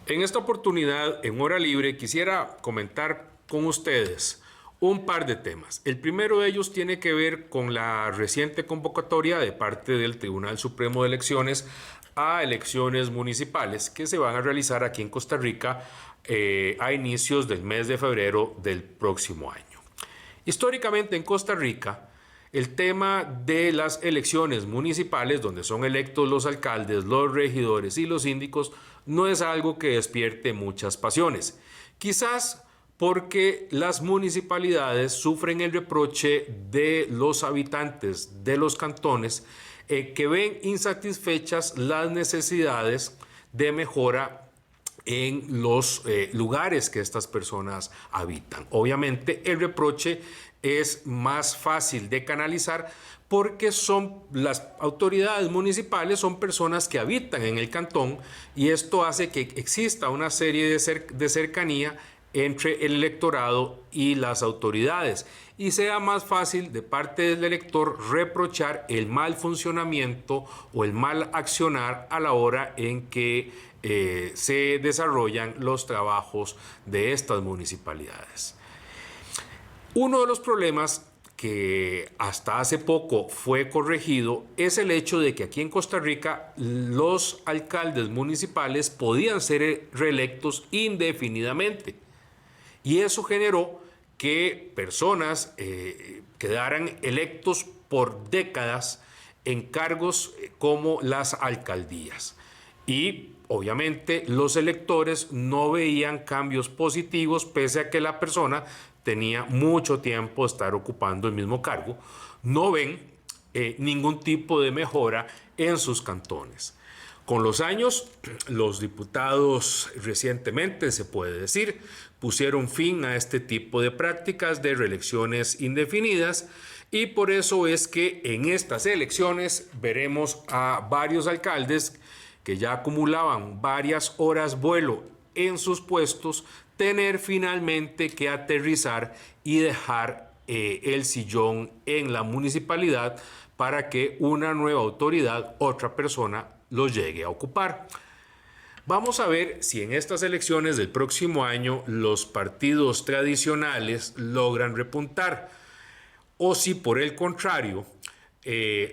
En esta oportunidad, en Hora Libre, quisiera comentar con ustedes un par de temas. El primero de ellos tiene que ver con la reciente convocatoria de parte del Tribunal Supremo de Elecciones a elecciones municipales que se van a realizar aquí en Costa Rica a inicios del mes de febrero del próximo año. Históricamente en Costa Rica, el tema de las elecciones municipales, donde son electos los alcaldes, los regidores y los síndicos, no es algo que despierte muchas pasiones. Quizás porque las municipalidades sufren el reproche de los habitantes de los cantones que ven insatisfechas las necesidades de mejora en los lugares que estas personas habitan. Obviamente el reproche es más fácil de canalizar porque las autoridades municipales son personas que habitan en el cantón y esto hace que exista una serie de cercanía entre el electorado y las autoridades y sea más fácil de parte del elector reprochar el mal funcionamiento o el mal accionar a la hora en que se desarrollan los trabajos de estas municipalidades. Uno de los problemas que hasta hace poco fue corregido es el hecho de que aquí en Costa Rica los alcaldes municipales podían ser reelectos indefinidamente. Y eso generó que personas quedaran electos por décadas en cargos como las alcaldías. Y obviamente los electores no veían cambios positivos pese a que la persona tenía mucho tiempo de estar ocupando el mismo cargo. No ven ningún tipo de mejora en sus cantones. Con los años, los diputados recientemente, se puede decir, pusieron fin a este tipo de prácticas de reelecciones indefinidas y por eso es que en estas elecciones veremos a varios alcaldes que ya acumulaban varias horas vuelo en sus puestos, tener finalmente que aterrizar y dejar el sillón en la municipalidad para que una nueva autoridad, otra persona, lo llegue a ocupar. Vamos a ver si en estas elecciones del próximo año los partidos tradicionales logran repuntar o si por el contrario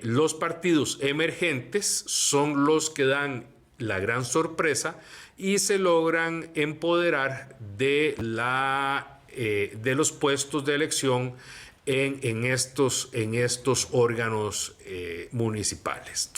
los partidos emergentes son los que dan la gran sorpresa y se logran empoderar de los puestos de elección en estos órganos municipales.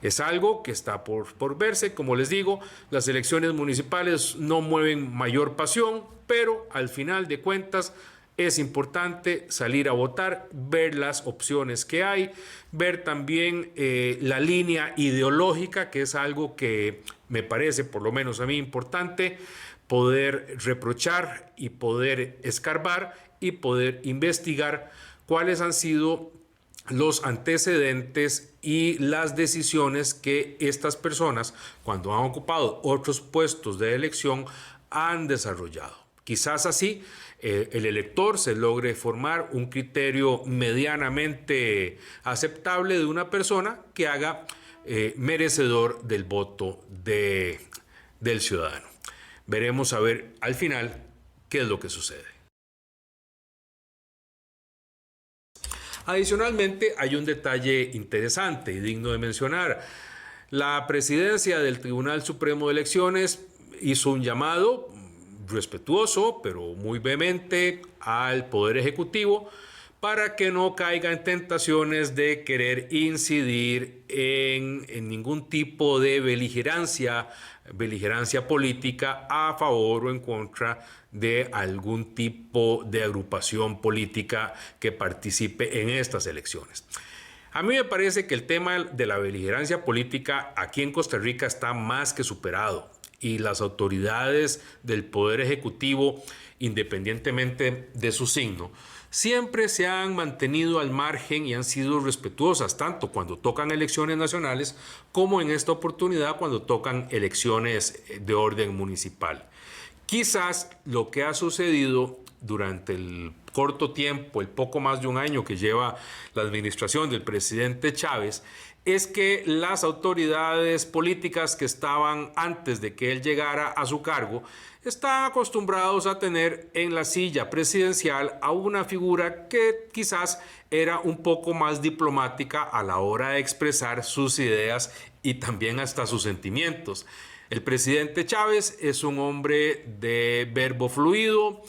Es algo que está por verse. Como les digo, las elecciones municipales no mueven mayor pasión, pero al final de cuentas es importante salir a votar, ver las opciones que hay, ver también la línea ideológica, que es algo que me parece, por lo menos a mí, importante, poder reprochar y poder escarbar y poder investigar cuáles han sido los antecedentes y las decisiones que estas personas, cuando han ocupado otros puestos de elección, han desarrollado. Quizás así el elector se logre formar un criterio medianamente aceptable de una persona que haga merecedor del voto del ciudadano. Veremos a ver al final qué es lo que sucede. Adicionalmente, hay un detalle interesante y digno de mencionar. La presidencia del Tribunal Supremo de Elecciones hizo un llamado respetuoso, pero muy vehemente, al Poder Ejecutivo para que no caiga en tentaciones de querer incidir en ningún tipo de beligerancia política a favor o en contra de algún tipo de agrupación política que participe en estas elecciones. A mí me parece que el tema de la beligerancia política aquí en Costa Rica está más que superado y las autoridades del Poder Ejecutivo, independientemente de su signo, siempre se han mantenido al margen y han sido respetuosas, tanto cuando tocan elecciones nacionales como en esta oportunidad cuando tocan elecciones de orden municipal. Quizás lo que ha sucedido durante el corto tiempo, el poco más de un año que lleva la administración del presidente Chávez, es que las autoridades políticas que estaban antes de que él llegara a su cargo están acostumbrados a tener en la silla presidencial a una figura que quizás era un poco más diplomática a la hora de expresar sus ideas y también hasta sus sentimientos. El presidente Chávez es un hombre de verbo fluido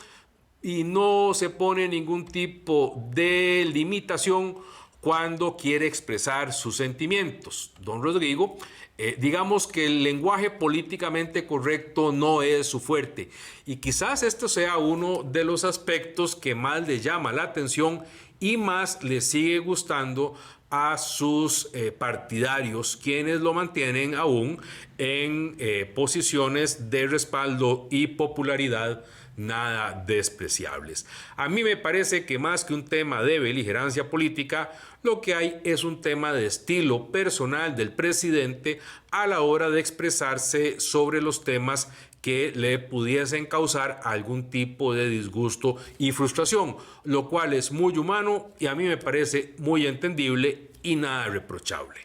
y no se pone ningún tipo de limitación cuando quiere expresar sus sentimientos. Don Rodrigo, digamos que el lenguaje políticamente correcto no es su fuerte y quizás esto sea uno de los aspectos que más le llama la atención y más le sigue gustando a sus partidarios, quienes lo mantienen aún en posiciones de respaldo y popularidad nada despreciables. A mí me parece que más que un tema de beligerancia política, lo que hay es un tema de estilo personal del presidente a la hora de expresarse sobre los temas que le pudiesen causar algún tipo de disgusto y frustración, lo cual es muy humano y a mí me parece muy entendible y nada reprochable.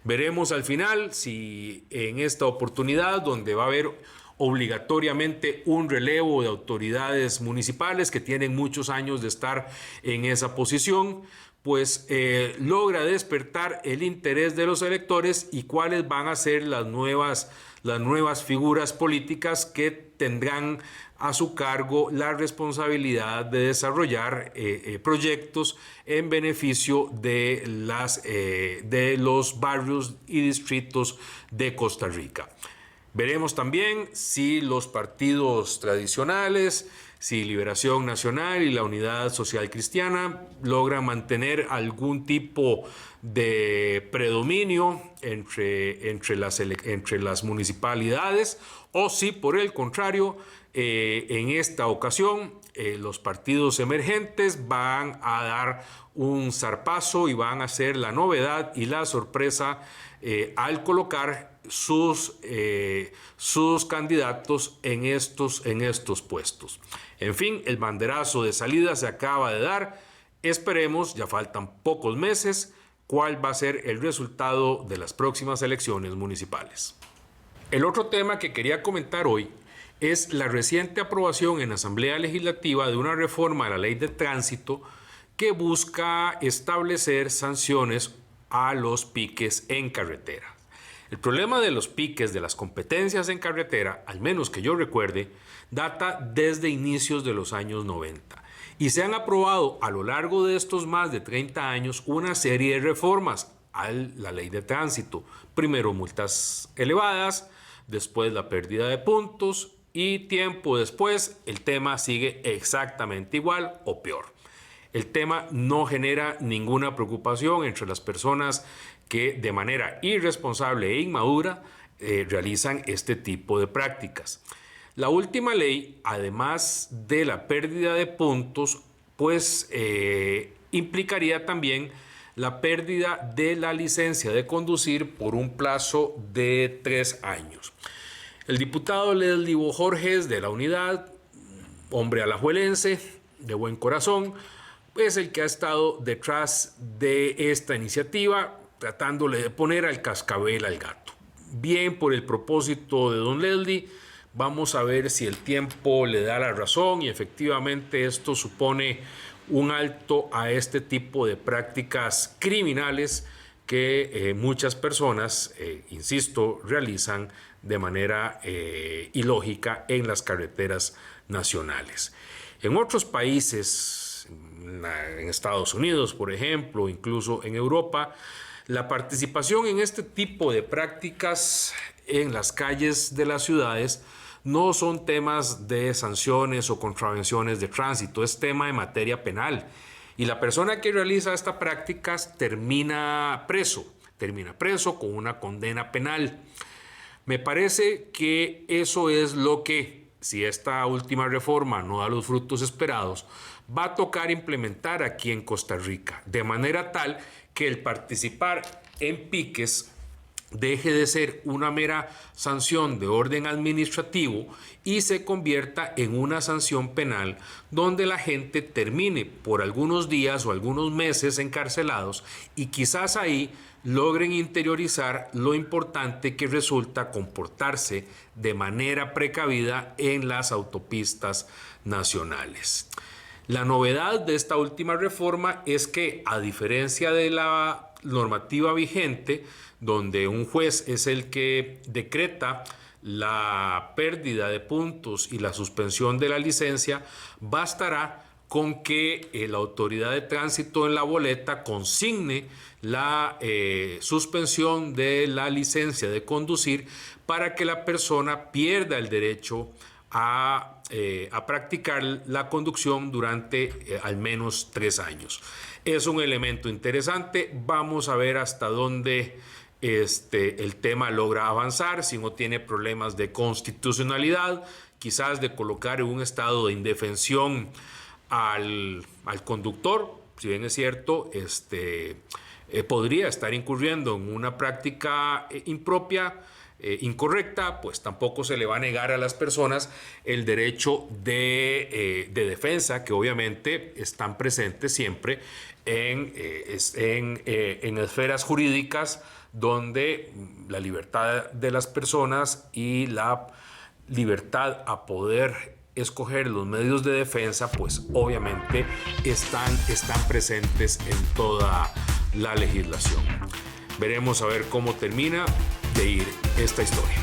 Veremos al final si en esta oportunidad, donde va a haber obligatoriamente un relevo de autoridades municipales que tienen muchos años de estar en esa posición, pues logra despertar el interés de los electores y cuáles van a ser las nuevas figuras políticas que tendrán a su cargo la responsabilidad de desarrollar proyectos en beneficio de los barrios y distritos de Costa Rica. Veremos también si los partidos tradicionales, si Liberación Nacional y la Unidad Social Cristiana logran mantener algún tipo de predominio entre las municipalidades o si por el contrario en esta ocasión los partidos emergentes van a dar un zarpazo y van a ser la novedad y la sorpresa al colocar sus candidatos en estos puestos. En fin, el banderazo de salida se acaba de dar. Esperemos, ya faltan pocos meses, cuál va a ser el resultado de las próximas elecciones municipales. El otro tema que quería comentar hoy es la reciente aprobación en la Asamblea Legislativa de una reforma a la Ley de Tránsito que busca establecer sanciones a los piques en carretera. El problema de los piques, de las competencias en carretera, al menos que yo recuerde, data desde inicios de los años 90 y se han aprobado a lo largo de estos más de 30 años una serie de reformas a la ley de tránsito. Primero multas elevadas, después la pérdida de puntos y tiempo después el tema sigue exactamente igual o peor. El tema no genera ninguna preocupación entre las personas que de manera irresponsable e inmadura realizan este tipo de prácticas. La última ley, además de la pérdida de puntos, pues implicaría también la pérdida de la licencia de conducir por un plazo de 3 años. El diputado Leslie Jorges de la Unidad, hombre alajuelense, de buen corazón, es el que ha estado detrás de esta iniciativa, tratándole de poner al cascabel al gato. Bien por el propósito de don Leslie, vamos a ver si el tiempo le da la razón y efectivamente esto supone un alto a este tipo de prácticas criminales que muchas personas, insisto, realizan de manera ilógica en las carreteras nacionales. En otros países, en Estados Unidos, por ejemplo, incluso en Europa, la participación en este tipo de prácticas en las calles de las ciudades no son temas de sanciones o contravenciones de tránsito, es tema de materia penal. Y la persona que realiza estas prácticas termina preso con una condena penal. Me parece que eso es lo que, si esta última reforma no da los frutos esperados, va a tocar implementar aquí en Costa Rica, de manera tal que el participar en piques deje de ser una mera sanción de orden administrativo y se convierta en una sanción penal donde la gente termine por algunos días o algunos meses encarcelados y quizás ahí logren interiorizar lo importante que resulta comportarse de manera precavida en las autopistas nacionales. La novedad de esta última reforma es que, a diferencia de la normativa vigente, donde un juez es el que decreta la pérdida de puntos y la suspensión de la licencia, bastará con que la autoridad de tránsito en la boleta consigne la suspensión de la licencia de conducir para que la persona pierda el derecho a practicar la conducción durante al menos 3 años. Es un elemento interesante. Vamos a ver hasta dónde el tema logra avanzar, si no tiene problemas de constitucionalidad, quizás de colocar en un estado de indefensión al conductor. Si bien es cierto, podría estar incurriendo en una práctica impropia, incorrecta, pues tampoco se le va a negar a las personas el derecho de defensa, que obviamente están presentes siempre en esferas jurídicas donde la libertad de las personas y la libertad a poder escoger los medios de defensa, pues obviamente están presentes en toda la legislación. Veremos a ver cómo termina de ir esta historia.